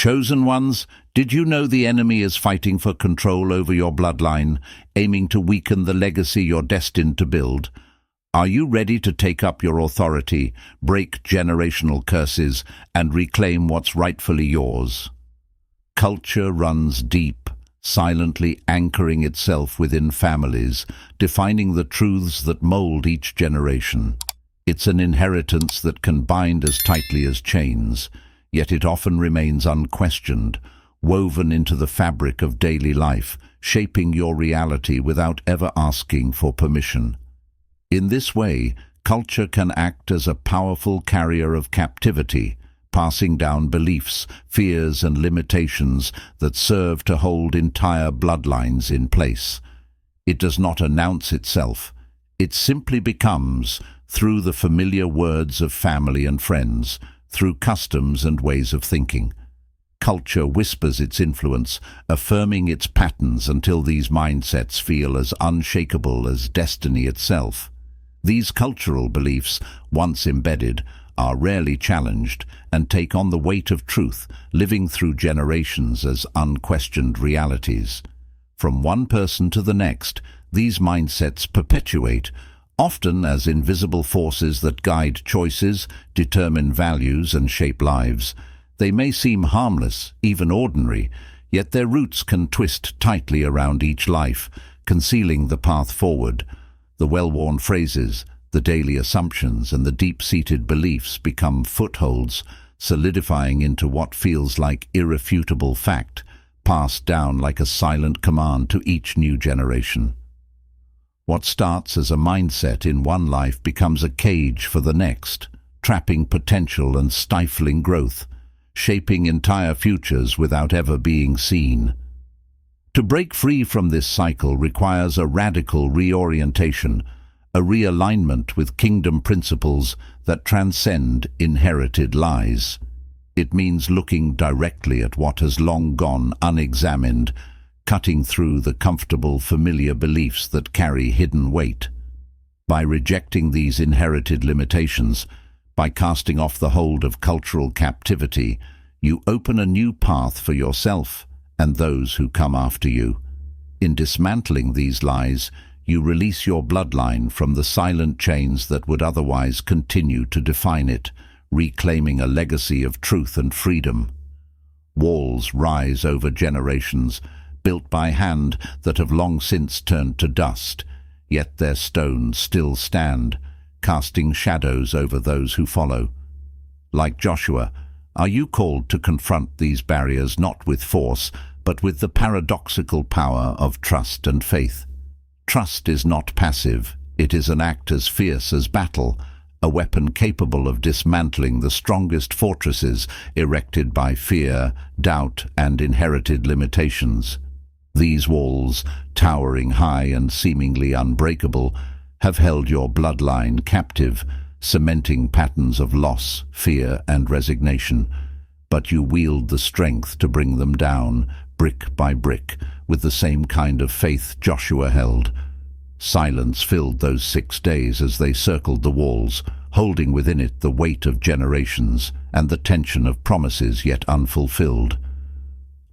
Chosen ones, did you know the enemy is fighting for control over your bloodline, aiming to weaken the legacy you're destined to build? Are you ready to take up your authority, break generational curses, and reclaim what's rightfully yours? Culture runs deep, silently anchoring itself within families, defining the truths that mold each generation. It's an inheritance that can bind as tightly as chains, yet it often remains unquestioned, woven into the fabric of daily life, shaping your reality without ever asking for permission. In this way, culture can act as a powerful carrier of captivity, passing down beliefs, fears and limitations that serve to hold entire bloodlines in place. It does not announce itself. It simply becomes, through the familiar words of family and friends, through customs and ways of thinking. Culture whispers its influence, affirming its patterns until these mindsets feel as unshakable as destiny itself. These cultural beliefs, once embedded, are rarely challenged and take on the weight of truth, living through generations as unquestioned realities. From one person to the next, these mindsets perpetuate, often as invisible forces that guide choices, determine values, and shape lives. They may seem harmless, even ordinary, yet their roots can twist tightly around each life, concealing the path forward. The well-worn phrases, the daily assumptions, and the deep-seated beliefs become footholds, solidifying into what feels like irrefutable fact, passed down like a silent command to each new generation. What starts as a mindset in one life becomes a cage for the next, trapping potential and stifling growth, shaping entire futures without ever being seen. To break free from this cycle requires a radical reorientation, a realignment with kingdom principles that transcend inherited lies. It means looking directly at what has long gone unexamined, cutting through the comfortable, familiar beliefs that carry hidden weight. By rejecting these inherited limitations, by casting off the hold of cultural captivity, you open a new path for yourself and those who come after you. In dismantling these lies, you release your bloodline from the silent chains that would otherwise continue to define it, reclaiming a legacy of truth and freedom. Walls rise over generations, built by hand that have long since turned to dust, yet their stones still stand, casting shadows over those who follow. Like Joshua, are you called to confront these barriers not with force, but with the paradoxical power of trust and faith? Trust is not passive, it is an act as fierce as battle, a weapon capable of dismantling the strongest fortresses erected by fear, doubt, and inherited limitations. These walls, towering high and seemingly unbreakable, have held your bloodline captive, cementing patterns of loss, fear, and resignation. But you wield the strength to bring them down, brick by brick, with the same kind of faith Joshua held. Silence filled those 6 days as they circled the walls, holding within it the weight of generations and the tension of promises yet unfulfilled.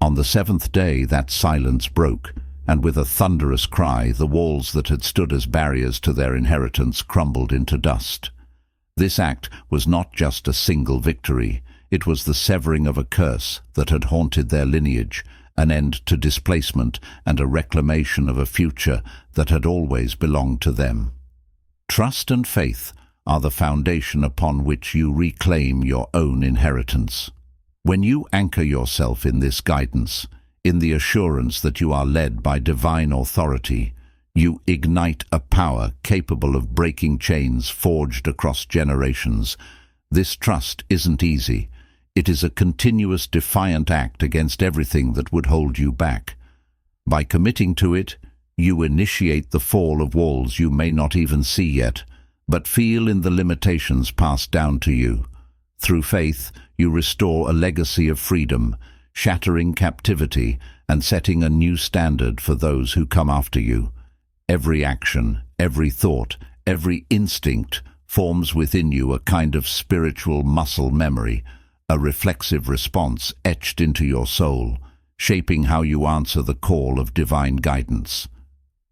On the 7th day that silence broke, and with a thunderous cry the walls that had stood as barriers to their inheritance crumbled into dust. This act was not just a single victory, it was the severing of a curse that had haunted their lineage, an end to displacement and a reclamation of a future that had always belonged to them. Trust and faith are the foundation upon which you reclaim your own inheritance. When you anchor yourself in this guidance, in the assurance that you are led by divine authority, you ignite a power capable of breaking chains forged across generations. This trust isn't easy. It is a continuous defiant act against everything that would hold you back. By committing to it, you initiate the fall of walls you may not even see yet, but feel in the limitations passed down to you. Through faith, you restore a legacy of freedom, shattering captivity and setting a new standard for those who come after you. Every action, every thought, every instinct forms within you a kind of spiritual muscle memory, a reflexive response etched into your soul, shaping how you answer the call of divine guidance.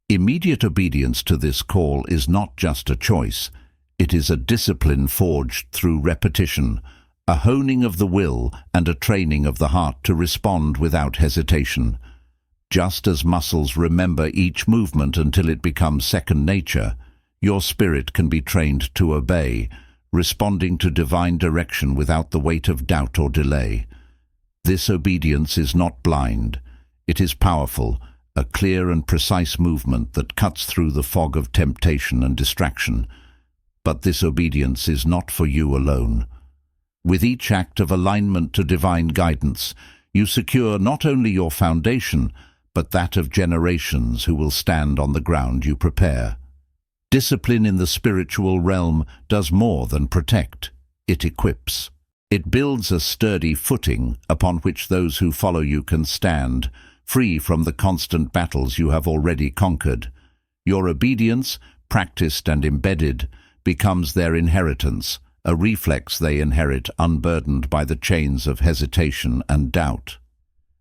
Immediate obedience to this call is not just a choice, it is a discipline forged through repetition, a honing of the will and a training of the heart to respond without hesitation. Just as muscles remember each movement until it becomes second nature, your spirit can be trained to obey, responding to divine direction without the weight of doubt or delay. This obedience is not blind. It is powerful, a clear and precise movement that cuts through the fog of temptation and distraction. But this obedience is not for you alone. With each act of alignment to divine guidance, you secure not only your foundation, but that of generations who will stand on the ground you prepare. Discipline in the spiritual realm does more than protect. It equips. It builds a sturdy footing upon which those who follow you can stand, free from the constant battles you have already conquered. Your obedience, practiced and embedded, becomes their inheritance, a reflex they inherit unburdened by the chains of hesitation and doubt.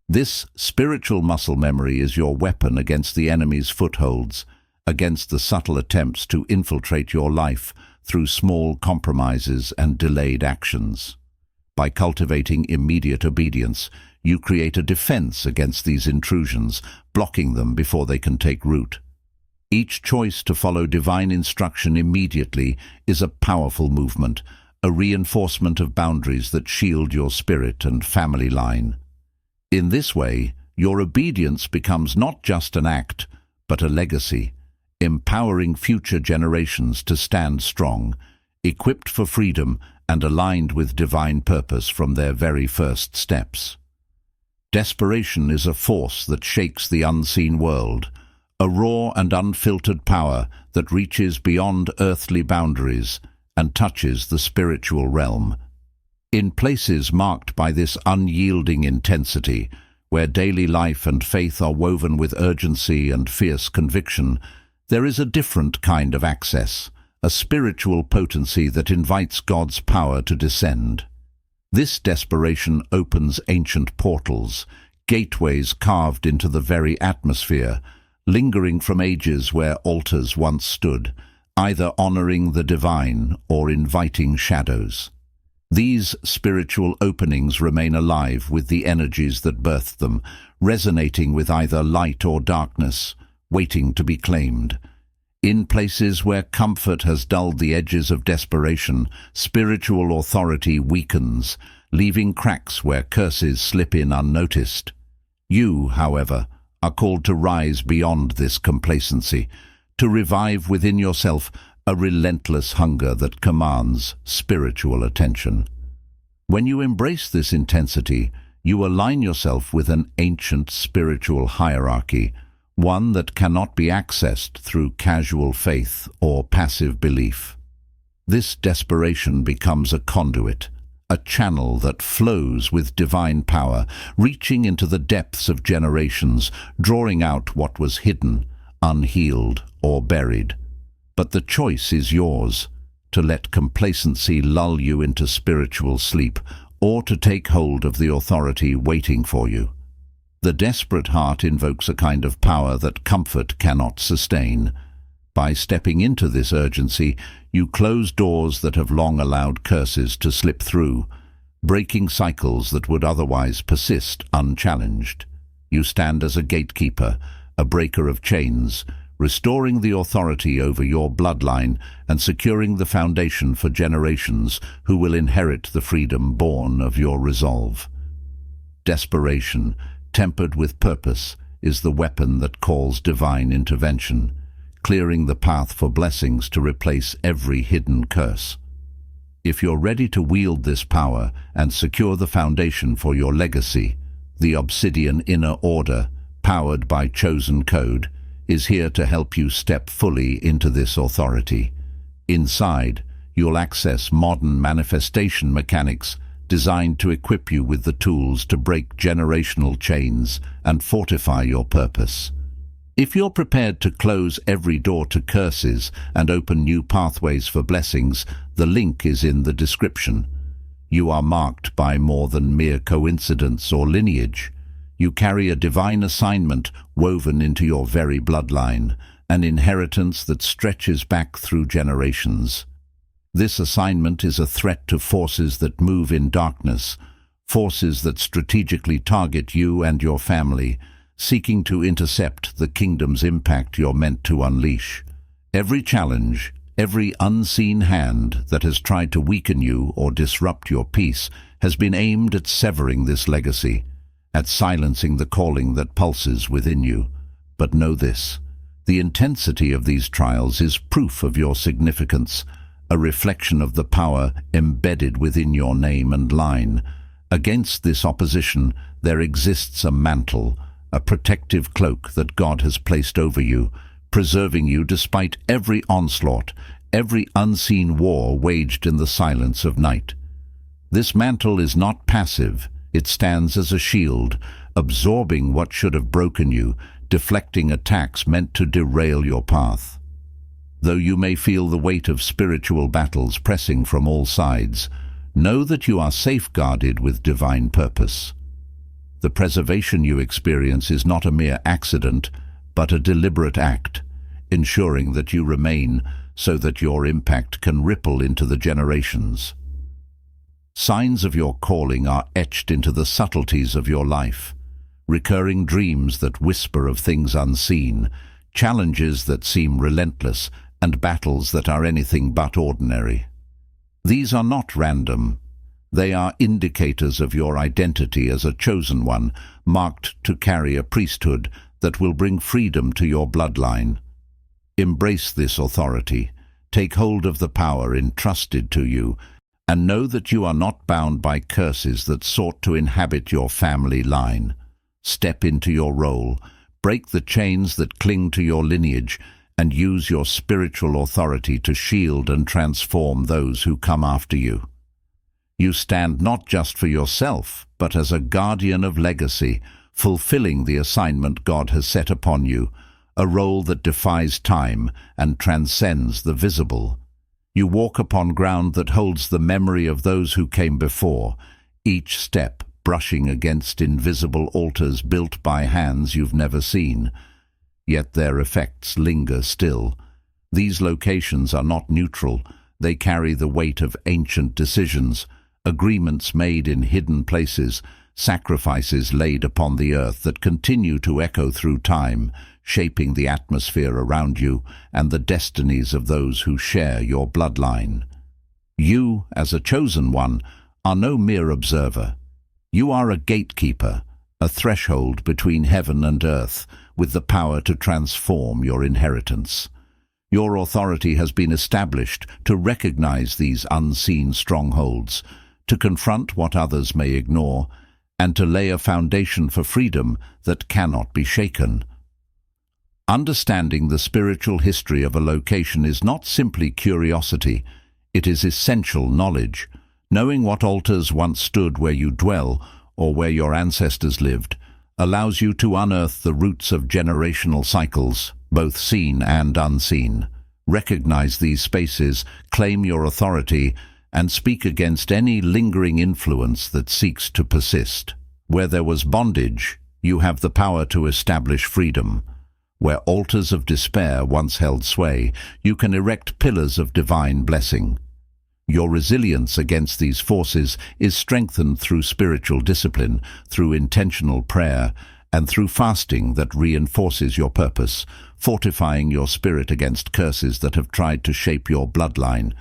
This spiritual muscle memory is your weapon against the enemy's footholds, against the subtle attempts to infiltrate your life through small compromises and delayed actions. By cultivating immediate obedience, you create a defense against these intrusions, blocking them before they can take root. Each choice to follow divine instruction immediately is a powerful movement, a reinforcement of boundaries that shield your spirit and family line. In this way, your obedience becomes not just an act, but a legacy, empowering future generations to stand strong, equipped for freedom and aligned with divine purpose from their very first steps. Desperation is a force that shakes the unseen world, a raw and unfiltered power that reaches beyond earthly boundaries and touches the spiritual realm. In places marked by this unyielding intensity, where daily life and faith are woven with urgency and fierce conviction, there is a different kind of access, a spiritual potency that invites God's power to descend. This desperation opens ancient portals, gateways carved into the very atmosphere, lingering from ages where altars once stood, either honoring the divine or inviting shadows. These spiritual openings remain alive with the energies that birthed them, resonating with either light or darkness, waiting to be claimed. In places where comfort has dulled the edges of desperation, spiritual authority weakens, leaving cracks where curses slip in unnoticed. You, however, are called to rise beyond this complacency, to revive within yourself a relentless hunger that commands spiritual attention. When you embrace this intensity, you align yourself with an ancient spiritual hierarchy, one that cannot be accessed through casual faith or passive belief. This desperation becomes a conduit, a channel that flows with divine power, reaching into the depths of generations, drawing out what was hidden, unhealed, or buried. But the choice is yours, to let complacency lull you into spiritual sleep, or to take hold of the authority waiting for you. The desperate heart invokes a kind of power that comfort cannot sustain. By stepping into this urgency, you close doors that have long allowed curses to slip through, breaking cycles that would otherwise persist unchallenged. You stand as a gatekeeper, a breaker of chains, restoring the authority over your bloodline and securing the foundation for generations who will inherit the freedom born of your resolve. Desperation, tempered with purpose, is the weapon that calls divine intervention, clearing the path for blessings to replace every hidden curse. If you're ready to wield this power and secure the foundation for your legacy, the Obsidian Inner Order, powered by Chosen Code, is here to help you step fully into this authority. Inside, you'll access modern manifestation mechanics designed to equip you with the tools to break generational chains and fortify your purpose. If you're prepared to close every door to curses and open new pathways for blessings, the link is in the description. You are marked by more than mere coincidence or lineage. You carry a divine assignment woven into your very bloodline, an inheritance that stretches back through generations. This assignment is a threat to forces that move in darkness, forces that strategically target you and your family, seeking to intercept the kingdom's impact you're meant to unleash. Every challenge, every unseen hand that has tried to weaken you or disrupt your peace has been aimed at severing this legacy, at silencing the calling that pulses within you. But know this: the intensity of these trials is proof of your significance, a reflection of the power embedded within your name and line. Against this opposition, there exists a mantle, a protective cloak that God has placed over you, preserving you despite every onslaught, every unseen war waged in the silence of night. This mantle is not passive. It stands as a shield, absorbing what should have broken you, deflecting attacks meant to derail your path. Though you may feel the weight of spiritual battles pressing from all sides, know that you are safeguarded with divine purpose. The preservation you experience is not a mere accident, but a deliberate act, ensuring that you remain so that your impact can ripple into the generations. Signs of your calling are etched into the subtleties of your life, recurring dreams that whisper of things unseen, challenges that seem relentless, and battles that are anything but ordinary. These are not random. They are indicators of your identity as a chosen one, marked to carry a priesthood that will bring freedom to your bloodline. Embrace this authority, take hold of the power entrusted to you, and know that you are not bound by curses that sought to inhabit your family line. Step into your role, break the chains that cling to your lineage, and use your spiritual authority to shield and transform those who come after you. You stand not just for yourself, but as a guardian of legacy, fulfilling the assignment God has set upon you, a role that defies time and transcends the visible. You walk upon ground that holds the memory of those who came before, each step brushing against invisible altars built by hands you've never seen. Yet their effects linger still. These locations are not neutral. They carry the weight of ancient decisions, agreements made in hidden places, sacrifices laid upon the earth that continue to echo through time, shaping the atmosphere around you and the destinies of those who share your bloodline. You, as a chosen one, are no mere observer. You are a gatekeeper, a threshold between heaven and earth, with the power to transform your inheritance. Your authority has been established to recognize these unseen strongholds, to confront what others may ignore, and to lay a foundation for freedom that cannot be shaken. Understanding the spiritual history of a location is not simply curiosity, it is essential knowledge. Knowing what altars once stood where you dwell, or where your ancestors lived, allows you to unearth the roots of generational cycles, both seen and unseen. Recognize these spaces, claim your authority, and speak against any lingering influence that seeks to persist. Where there was bondage, you have the power to establish freedom. Where altars of despair once held sway, you can erect pillars of divine blessing. Your resilience against these forces is strengthened through spiritual discipline, through intentional prayer, and through fasting that reinforces your purpose, fortifying your spirit against curses that have tried to shape your bloodline.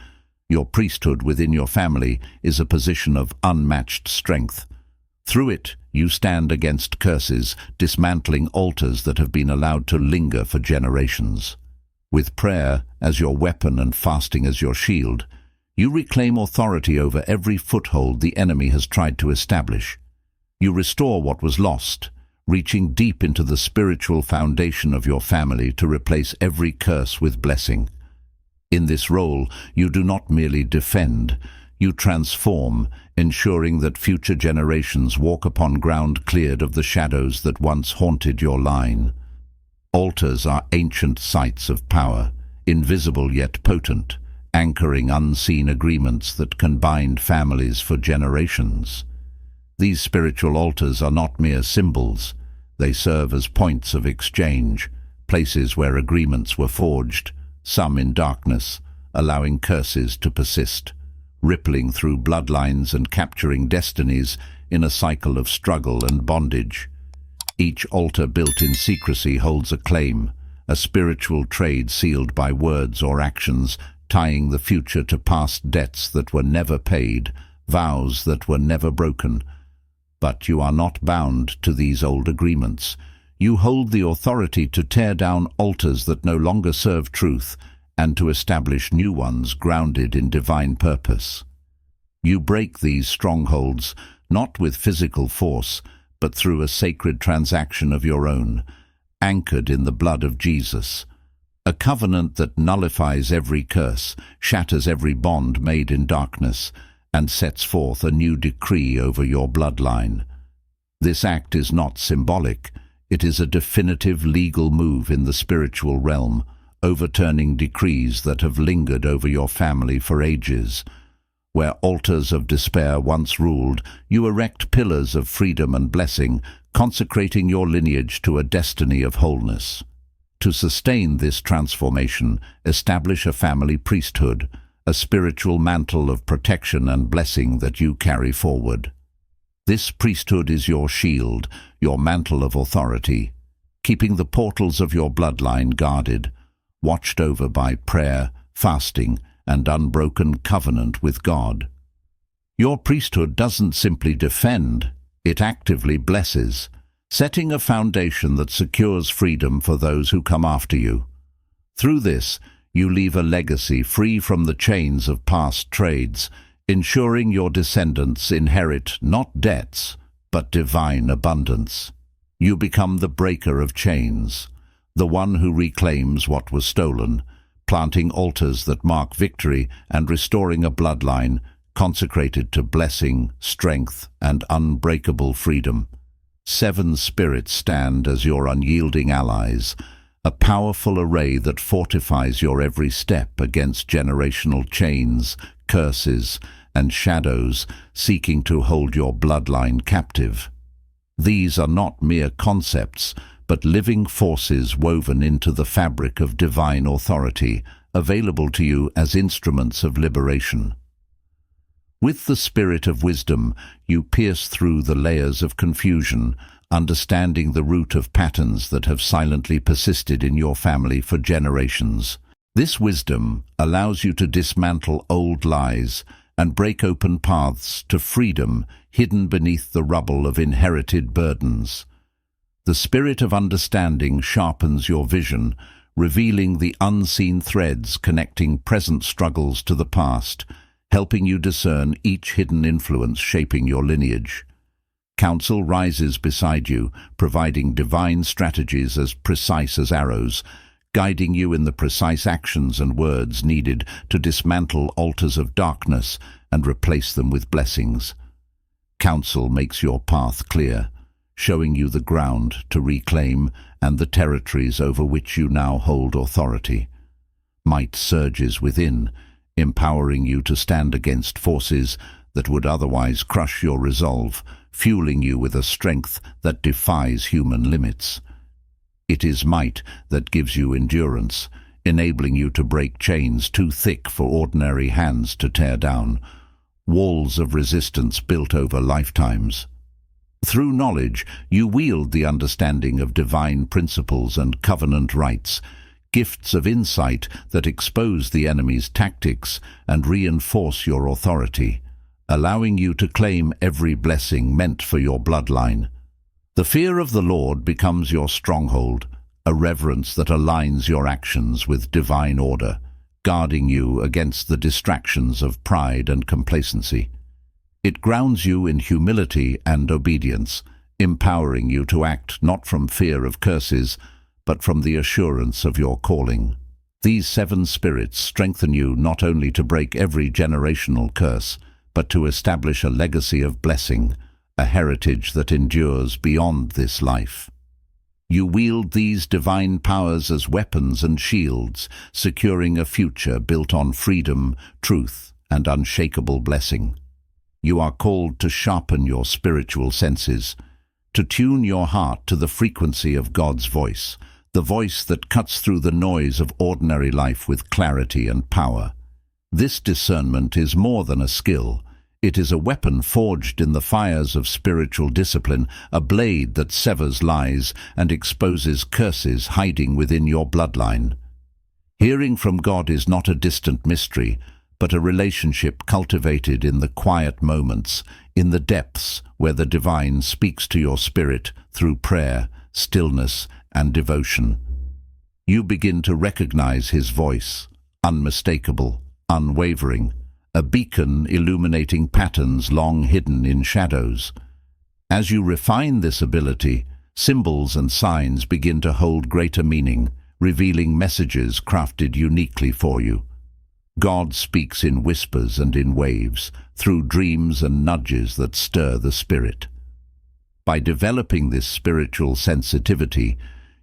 Your priesthood within your family is a position of unmatched strength. Through it, you stand against curses, dismantling altars that have been allowed to linger for generations. With prayer as your weapon and fasting as your shield, you reclaim authority over every foothold the enemy has tried to establish. You restore what was lost, reaching deep into the spiritual foundation of your family to replace every curse with blessing. In this role, you do not merely defend, you transform, ensuring that future generations walk upon ground cleared of the shadows that once haunted your line. Altars are ancient sites of power, invisible yet potent, anchoring unseen agreements that can bind families for generations. These spiritual altars are not mere symbols. They serve as points of exchange, places where agreements were forged, some in darkness, allowing curses to persist, rippling through bloodlines and capturing destinies in a cycle of struggle and bondage. Each altar built in secrecy holds a claim, a spiritual trade sealed by words or actions, tying the future to past debts that were never paid, vows that were never broken. But you are not bound to these old agreements. You hold the authority to tear down altars that no longer serve truth and to establish new ones grounded in divine purpose. You break these strongholds not with physical force, but through a sacred transaction of your own, anchored in the blood of Jesus. A covenant that nullifies every curse, shatters every bond made in darkness, and sets forth a new decree over your bloodline. This act is not symbolic. It is a definitive legal move in the spiritual realm, overturning decrees that have lingered over your family for ages. Where altars of despair once ruled, you erect pillars of freedom and blessing, consecrating your lineage to a destiny of wholeness. To sustain this transformation, establish a family priesthood, a spiritual mantle of protection and blessing that you carry forward. This priesthood is your shield, your mantle of authority, keeping the portals of your bloodline guarded, watched over by prayer, fasting, and unbroken covenant with God. Your priesthood doesn't simply defend, it actively blesses, setting a foundation that secures freedom for those who come after you. Through this, you leave a legacy free from the chains of past trades, ensuring your descendants inherit not debts, but divine abundance. You become the breaker of chains, the one who reclaims what was stolen, planting altars that mark victory and restoring a bloodline consecrated to blessing, strength, and unbreakable freedom. 7 spirits stand as your unyielding allies, a powerful array that fortifies your every step against generational chains, curses, and shadows seeking to hold your bloodline captive. These are not mere concepts, but living forces woven into the fabric of divine authority, available to you as instruments of liberation. With the spirit of wisdom, you pierce through the layers of confusion, understanding the root of patterns that have silently persisted in your family for generations. This wisdom allows you to dismantle old lies and break open paths to freedom hidden beneath the rubble of inherited burdens. The spirit of understanding sharpens your vision, revealing the unseen threads connecting present struggles to the past, helping you discern each hidden influence shaping your lineage. Counsel rises beside you, providing divine strategies as precise as arrows, guiding you in the precise actions and words needed to dismantle altars of darkness and replace them with blessings. Counsel makes your path clear, showing you the ground to reclaim and the territories over which you now hold authority. Might surges within, empowering you to stand against forces that would otherwise crush your resolve, fueling you with a strength that defies human limits. It is might that gives you endurance, enabling you to break chains too thick for ordinary hands to tear down, walls of resistance built over lifetimes. Through knowledge, you wield the understanding of divine principles and covenant rights, gifts of insight that expose the enemy's tactics and reinforce your authority, allowing you to claim every blessing meant for your bloodline. The fear of the Lord becomes your stronghold, a reverence that aligns your actions with divine order, guarding you against the distractions of pride and complacency. It grounds you in humility and obedience, empowering you to act not from fear of curses, but from the assurance of your calling. These 7 spirits strengthen you not only to break every generational curse, but to establish a legacy of blessing, a heritage that endures beyond this life. You wield these divine powers as weapons and shields, securing a future built on freedom, truth, and unshakable blessing. You are called to sharpen your spiritual senses, to tune your heart to the frequency of God's voice, the voice that cuts through the noise of ordinary life with clarity and power. This discernment is more than a skill. It is a weapon forged in the fires of spiritual discipline, a blade that severs lies and exposes curses hiding within your bloodline. Hearing from God is not a distant mystery, but a relationship cultivated in the quiet moments, in the depths where the divine speaks to your spirit through prayer, stillness, and devotion. You begin to recognize his voice, unmistakable, unwavering, a beacon illuminating patterns long hidden in shadows. As you refine this ability, symbols and signs begin to hold greater meaning, revealing messages crafted uniquely for you. God speaks in whispers and in waves, through dreams and nudges that stir the spirit. By developing this spiritual sensitivity,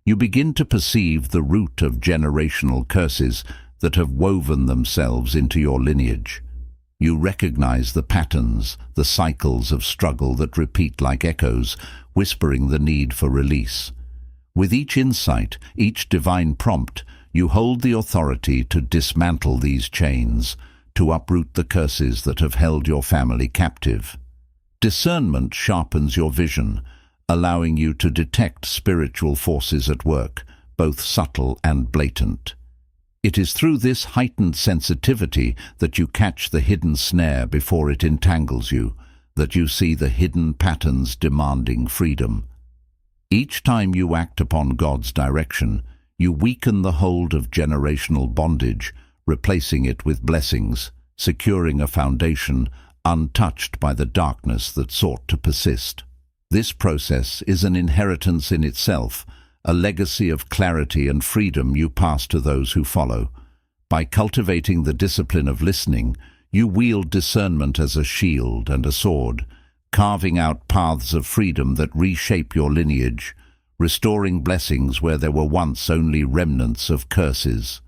you begin to perceive the root of generational curses that have woven themselves into your lineage. You recognize the patterns, the cycles of struggle that repeat like echoes, whispering the need for release. With each insight, each divine prompt, you hold the authority to dismantle these chains, to uproot the curses that have held your family captive. Discernment sharpens your vision, allowing you to detect spiritual forces at work, both subtle and blatant. It is through this heightened sensitivity that you catch the hidden snare before it entangles you, that you see the hidden patterns demanding freedom. Each time you act upon God's direction, you weaken the hold of generational bondage, replacing it with blessings, securing a foundation untouched by the darkness that sought to persist. This process is an inheritance in itself, a legacy of clarity and freedom you pass to those who follow. By cultivating the discipline of listening, you wield discernment as a shield and a sword, carving out paths of freedom that reshape your lineage, restoring blessings where there were once only remnants of curses.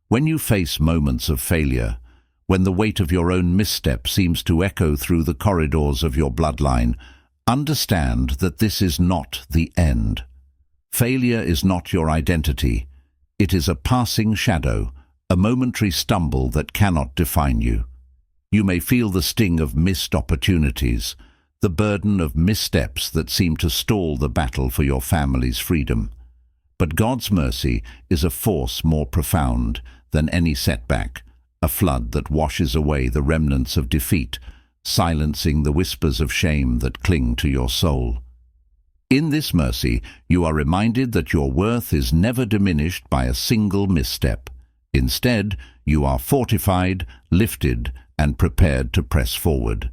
When you face moments of failure, when the weight of your own misstep seems to echo through the corridors of your bloodline, understand that this is not the end. Failure is not your identity. It is a passing shadow, a momentary stumble that cannot define you. You may feel the sting of missed opportunities, the burden of missteps that seem to stall the battle for your family's freedom. But God's mercy is a force more profound than any setback, a flood that washes away the remnants of defeat, silencing the whispers of shame that cling to your soul. In this mercy, you are reminded that your worth is never diminished by a single misstep. Instead, you are fortified, lifted, and prepared to press forward.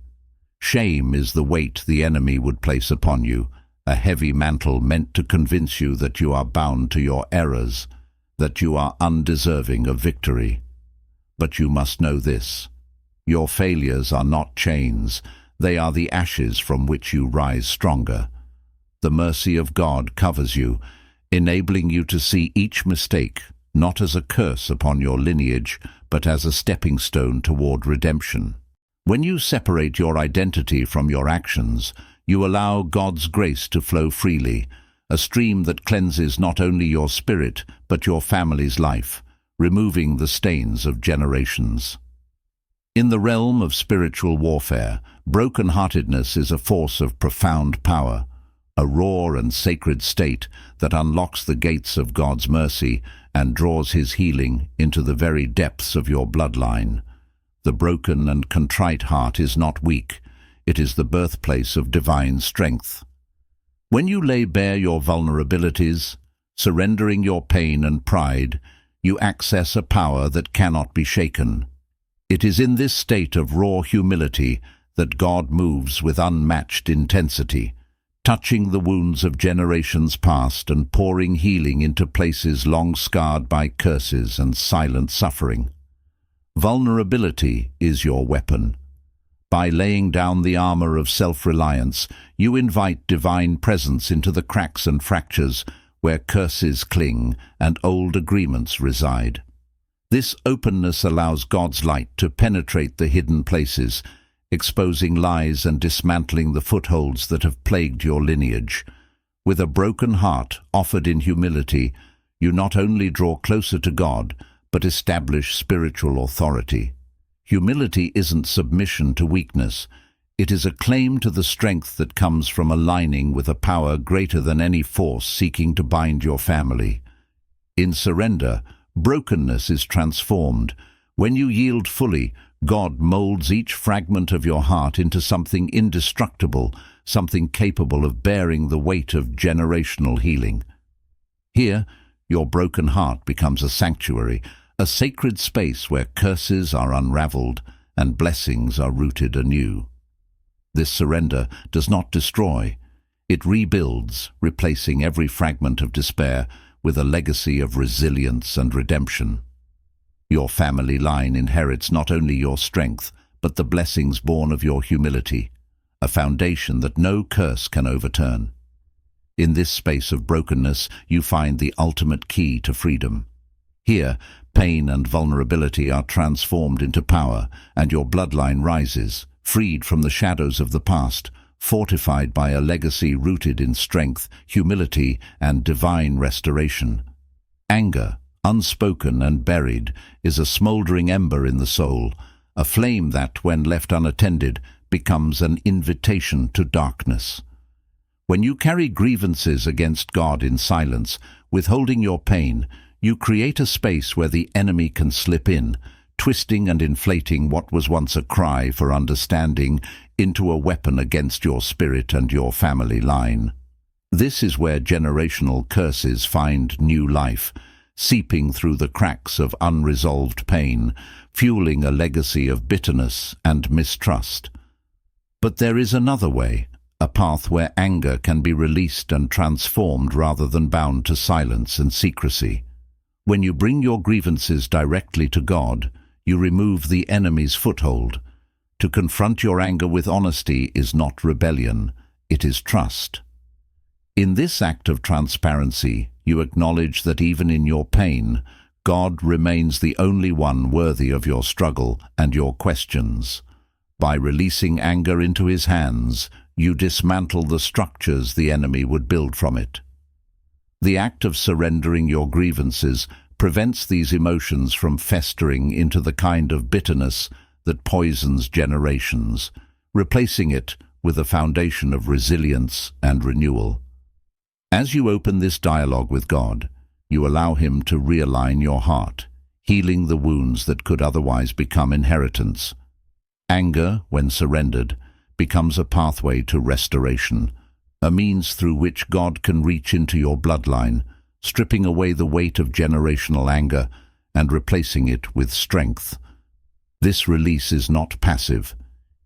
Shame is the weight the enemy would place upon you, a heavy mantle meant to convince you that you are bound to your errors, that you are undeserving of victory. But you must know this: your failures are not chains, they are the ashes from which you rise stronger. The mercy of God covers you, enabling you to see each mistake not as a curse upon your lineage, but as a stepping stone toward redemption. When you separate your identity from your actions, you allow God's grace to flow freely, a stream that cleanses not only your spirit, but your family's life, removing the stains of generations. In the realm of spiritual warfare, broken-heartedness is a force of profound power, a raw and sacred state that unlocks the gates of God's mercy and draws his healing into the very depths of your bloodline. The broken and contrite heart is not weak, it is the birthplace of divine strength. When you lay bare your vulnerabilities, surrendering your pain and pride, you access a power that cannot be shaken. It is in this state of raw humility that God moves with unmatched intensity, touching the wounds of generations past and pouring healing into places long scarred by curses and silent suffering. Vulnerability is your weapon. By laying down the armor of self-reliance, you invite divine presence into the cracks and fractures, where curses cling and old agreements reside. This openness allows God's light to penetrate the hidden places, exposing lies and dismantling the footholds that have plagued your lineage. With a broken heart offered in humility, you not only draw closer to God, but establish spiritual authority. Humility isn't submission to weakness. It is a claim to the strength that comes from aligning with a power greater than any force seeking to bind your family. In surrender, brokenness is transformed. When you yield fully, God molds each fragment of your heart into something indestructible, something capable of bearing the weight of generational healing. Here, your broken heart becomes a sanctuary, a sacred space where curses are unraveled and blessings are rooted anew. This surrender does not destroy. It rebuilds, replacing every fragment of despair with a legacy of resilience and redemption. Your family line inherits not only your strength, but the blessings born of your humility, a foundation that no curse can overturn. In this space of brokenness, you find the ultimate key to freedom. Here, pain and vulnerability are transformed into power, and your bloodline rises, freed from the shadows of the past, fortified by a legacy rooted in strength, humility, and divine restoration. Anger, unspoken and buried, is a smoldering ember in the soul, a flame that, when left unattended, becomes an invitation to darkness. When you carry grievances against God in silence, withholding your pain, you create a space where the enemy can slip in, twisting and inflating what was once a cry for understanding into a weapon against your spirit and your family line. This is where generational curses find new life, seeping through the cracks of unresolved pain, fueling a legacy of bitterness and mistrust. But there is another way, a path where anger can be released and transformed rather than bound to silence and secrecy. When you bring your grievances directly to God, you remove the enemy's foothold. To confront your anger with honesty is not rebellion, it is trust. In this act of transparency, you acknowledge that even in your pain, God remains the only one worthy of your struggle and your questions. By releasing anger into his hands, you dismantle the structures the enemy would build from it. The act of surrendering your grievances prevents these emotions from festering into the kind of bitterness that poisons generations, replacing it with a foundation of resilience and renewal. As you open this dialogue with God, you allow him to realign your heart, healing the wounds that could otherwise become inheritance. Anger, when surrendered, becomes a pathway to restoration, a means through which God can reach into your bloodline, stripping away the weight of generational anger and replacing it with strength. This release is not passive.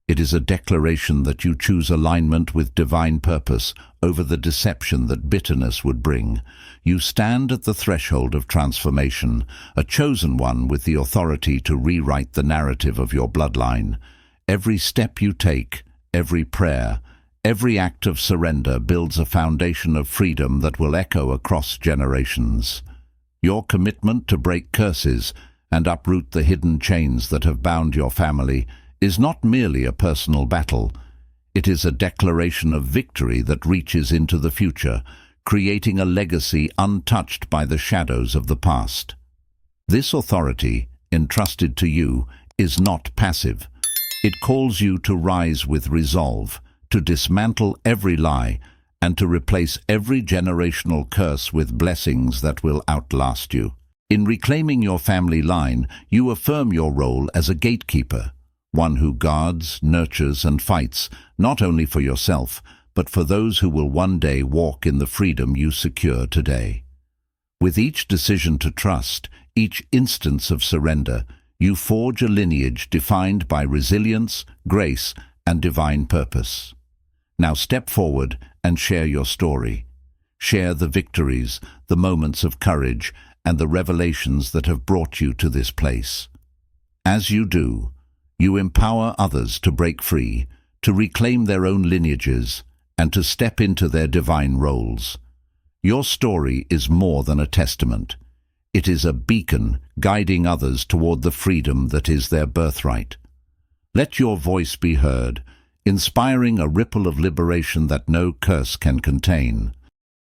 It is a declaration that you choose alignment with divine purpose over the deception that bitterness would bring. You stand at the threshold of transformation, a chosen one with the authority to rewrite the narrative of your bloodline. Every step you take, every prayer, every act of surrender builds a foundation of freedom that will echo across generations. Your commitment to break curses and uproot the hidden chains that have bound your family is not merely a personal battle. It is a declaration of victory that reaches into the future, creating a legacy untouched by the shadows of the past. This authority, entrusted to you, is not passive. It calls you to rise with resolve, to dismantle every lie, and to replace every generational curse with blessings that will outlast you. In reclaiming your family line, you affirm your role as a gatekeeper, one who guards, nurtures, and fights, not only for yourself, but for those who will one day walk in the freedom you secure today. With each decision to trust, each instance of surrender, you forge a lineage defined by resilience, grace, and divine purpose. Now step forward and share your story. Share the victories, the moments of courage, and the revelations that have brought you to this place. As you do, you empower others to break free, to reclaim their own lineages, and to step into their divine roles. Your story is more than a testament. It is a beacon guiding others toward the freedom that is their birthright. Let your voice be heard, inspiring a ripple of liberation that no curse can contain.